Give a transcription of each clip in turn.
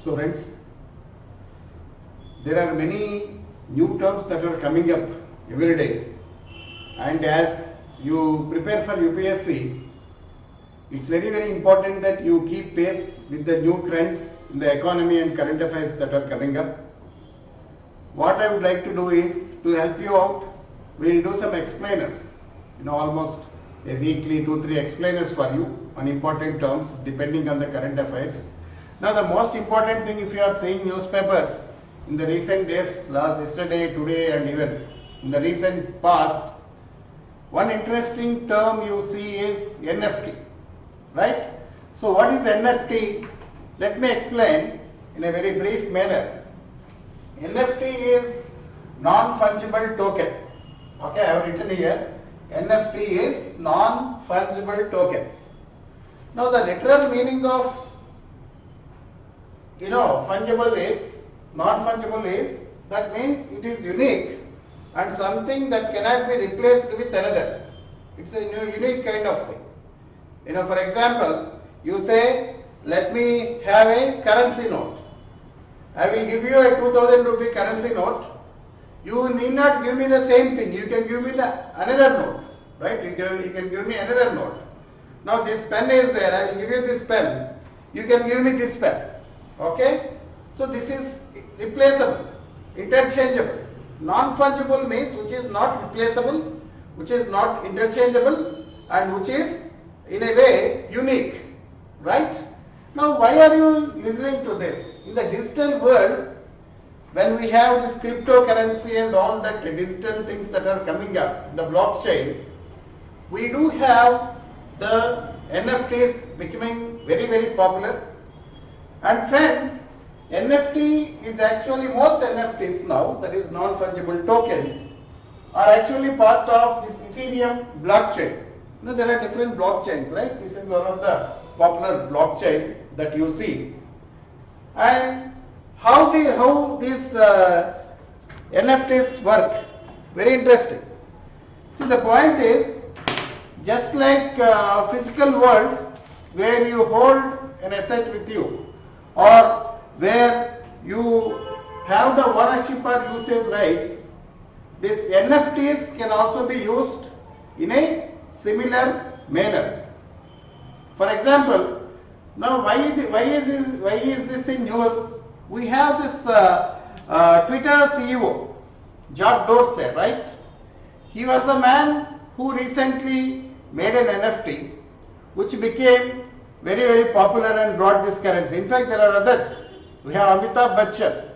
Students, there are many new terms that are coming up every day, and as you prepare for UPSC, it's very important that you keep pace with the new trends in the economy and current affairs that are coming up. What I would like to do is to help you out. We'll do some explainers, almost a weekly 2-3 explainers for you on important terms depending on the current affairs. Now the most important thing, if you are seeing newspapers in the recent days, yesterday, today and even in the recent past, one interesting term you see is NFT, right? So what is NFT? Let me explain in a very brief manner. NFT is non-fungible token. Okay, I have written here, NFT is non-fungible token. Now the literal meaning of fungible is, non-fungible is, that means it is unique and something that cannot be replaced with another. It's a unique kind of thing. For example, you say, let me have a currency note. I will give you a 2000 rupee currency note. You need not give me the same thing. You can give me another note, right? You can give me another note. Now this pen is there. I will give you this pen. You can give me this pen. Okay? So this is replaceable, interchangeable. Non-fungible means which is not replaceable, which is not interchangeable, and which is in a way unique, right? Now why are you listening to this? In the digital world, when we have this cryptocurrency and all that digital things that are coming up, the blockchain, we do have the NFTs becoming very popular. And friends, NFT is actually, most NFTs now, that is non-fungible tokens, are actually part of this Ethereum blockchain. There are different blockchains, right? This is one of the popular blockchain that you see. And how these NFTs work? Very interesting. See, the point is, just like physical world where you hold an asset with you, or where you have the ownership or usage rights, these NFTs can also be used in a similar manner. For example, now why is this in news? We have this Twitter CEO, Jack Dorsey, right? He was the man who recently made an NFT which became very popular and brought this currency. In fact, there are others. We have Amitabh Bachchan,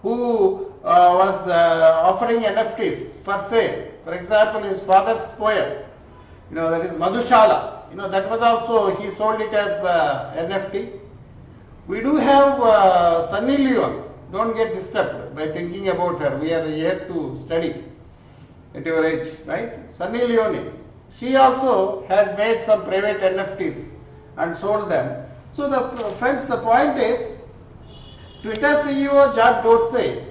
who was offering NFTs for sale. For example, his father's poem, that is Madhushala. That was also, he sold it as NFT. We do have Sunny Leone. Don't get disturbed by thinking about her. We are here to study at your age, right? Sunny Leone. She also had made some private NFTs and sold them. So friends, the point is, Twitter CEO Jack Dorsey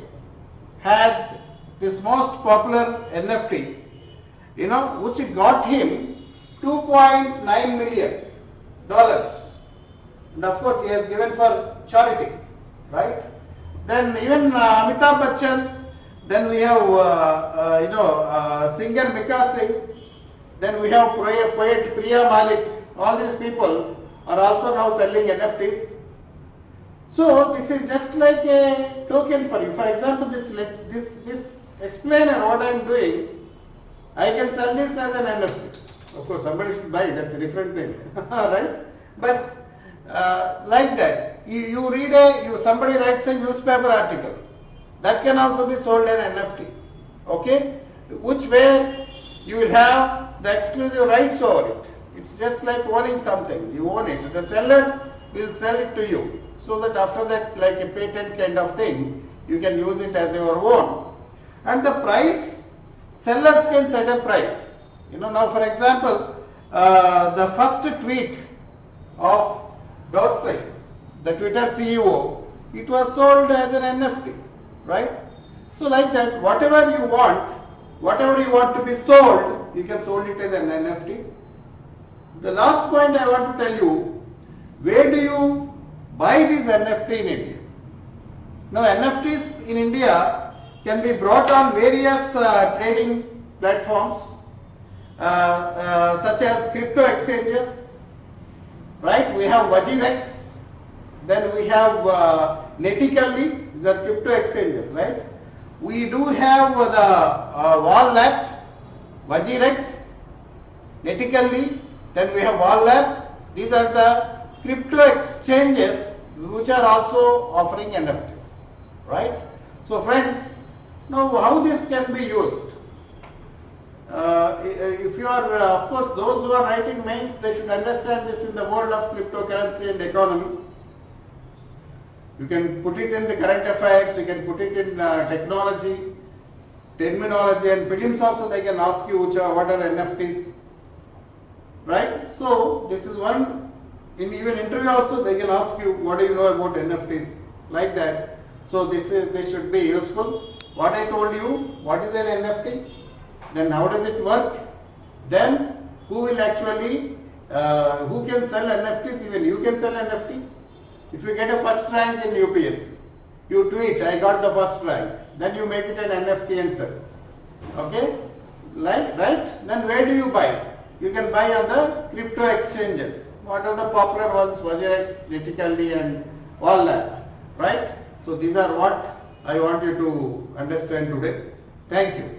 had this most popular NFT, which got him $2.9 million. And of course, he has given for charity, right? Then even Amitabh Bachchan, then we have, singer Mika Singh, then we have poet Priya Malik. All these people are also now selling NFTs. So this is just like a token for you. For example, this explainer, what I am doing, I can sell this as an NFT. Of course, somebody should buy, that's a different thing, right? But like that, you read somebody writes a newspaper article, that can also be sold as NFT, okay? Which way you will have the exclusive rights over it. It's just like owning something, you own it. The seller will sell it to you, so that after that, like a patent kind of thing, you can use it as your own. And the price, sellers can set a price. Now for example, the first tweet of Dorsey, the Twitter CEO, it was sold as an NFT, right? So like that, whatever you want to be sold, you can sold it as an NFT. The last point I want to tell you, where do you buy this NFT in India. Now NFTs in India can be brought on various trading platforms such as crypto exchanges, right? We have Vajirex, then we have Netically, these are crypto exchanges, right? We do have the Wallap, Vajirex, Netically, then we have Wallap. These are the crypto exchanges which are also offering NFTs, right? So friends, now how this can be used? If you are, of course, those who are writing mains, they should understand this in the world of cryptocurrency and economy. You can put it in the current affairs, you can put it in technology, terminology, and prelims also they can ask you what are NFTs, right? So this is one, in even interview also they can ask you what do you know about NFTs, like that. So this should be useful. What I told you, what is an NFT, then how does it work, then who will actually, who can sell NFTs, even you can sell NFT. If you get a first rank in UPSC, you tweet, I got the first rank, then you make it an NFT and sell. Okay? Right? Then where do you buy? You can buy on the crypto exchanges. What are the popular ones? Vajirex, Netically and Wallap. Right? So these are what I want you to understand today. Thank you.